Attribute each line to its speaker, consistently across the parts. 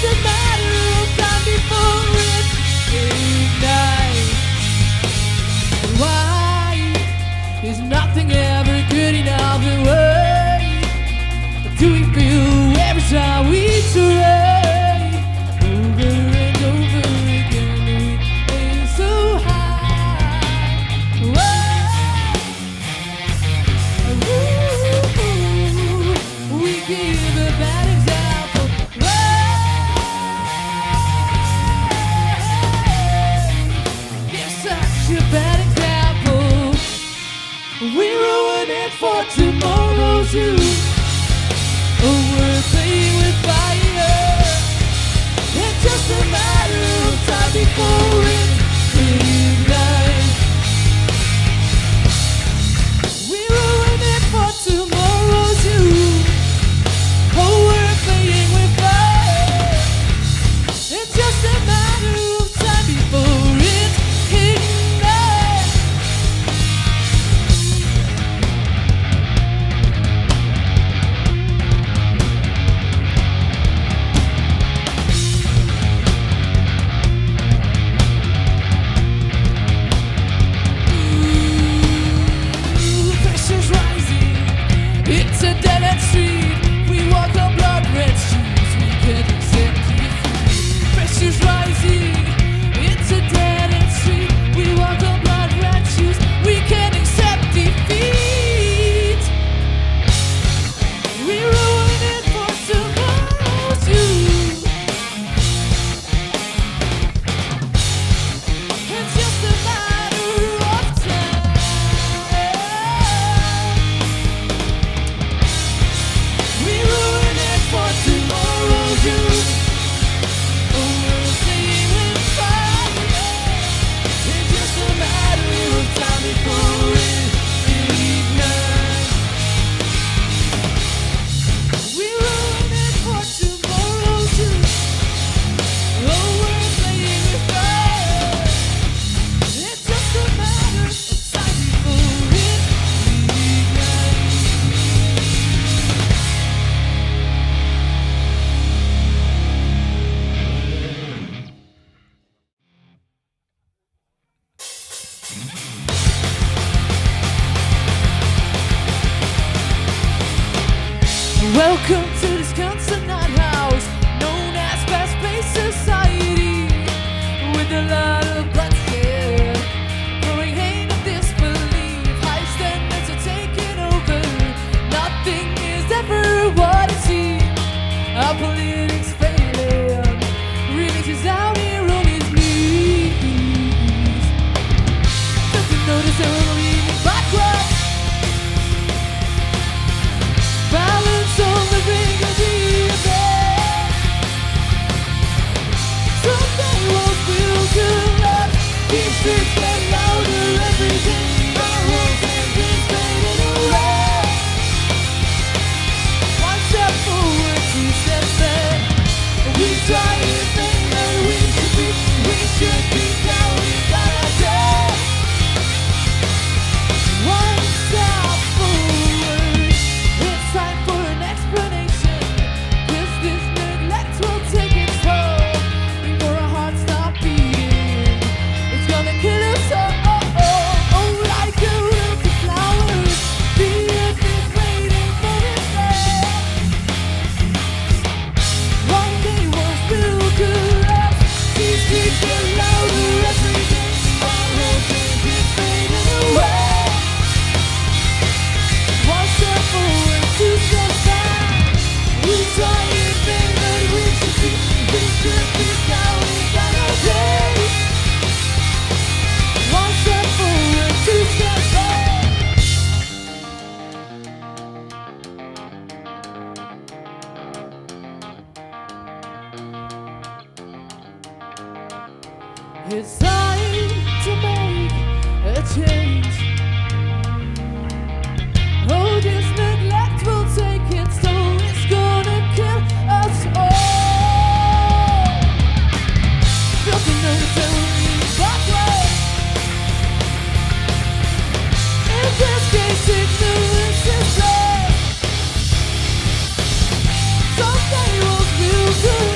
Speaker 1: just a matter of time before it ignites. And why is nothing ever good enough? And why do we feel every time we try? Over and over again, we aim so high. Whoa. We give a bad example. Give such a bad example. We ruin it for tomorrow's you. Oh, we're playing with fire. It's just a matter of time before it ignites. We ruin it for tomorrow's you. Oh, we're playing with fire. It's just a matter of time before it ignites. Pressure's rising, it's a dead-end street. We walk on blood-red streets, we can't accept defeat. Pressure's rising, it's a dead-end street. We walk on blood-red shoes, we can't accept defeat. We ruin it for tomorrow's you. It's just a matter of time. We ruin it for tomorrow's you. Oh, we're playing with fire. It's just a matter of time before it ignites. We ruin it for tomorrow's you. Oh, we're playing with fire. It's just a matter of time before it ignites. Welcome to this constant night house known as fast-paced society, with a lot of bloodshed, growing hate and disbelief. High standards are taking over. Nothing is ever what it seems. Our politics failing. Religion's out here on his knees. Don't you notice that we're leaning backwards? Balance on the ring of the event. Someday we'll feel good. These streets get louder every day. Our whole campus fading away. One step forward, two steps back. We try anything that we should be. We should be counting on our day. One step forward. It's time for an explanation. 'Cause this neglect will take its toll before our hearts stop beating. It's gonna kill us all. Like a wilted flowers. The earth is waiting for its death. One day we'll feel good. These streets get louder every day. Our whole thing is fading away. One step forward, two steps back. We try anything that we should be. We should be counting on our day. One step forward, two steps back. It's time to make a change. Oh, this neglect will take its toll. It's gonna kill us all. Don't you notice that we're leaning backwards? In this case, ignorance is bliss. Someday we'll feel good.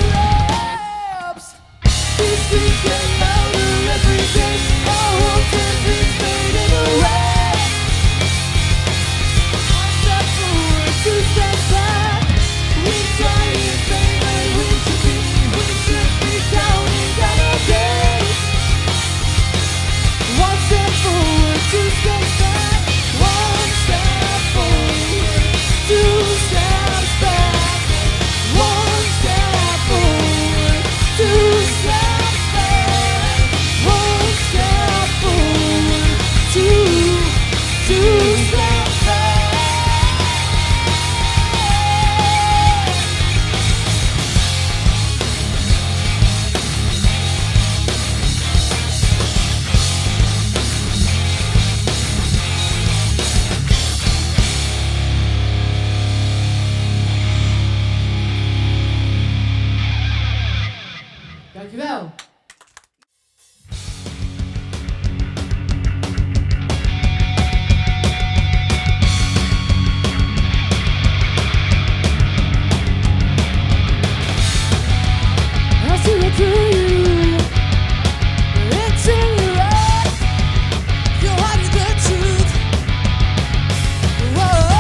Speaker 1: Dankjewel. I see it through you. It's in your eyes. You're hiding the truth. Whoa.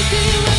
Speaker 1: Everything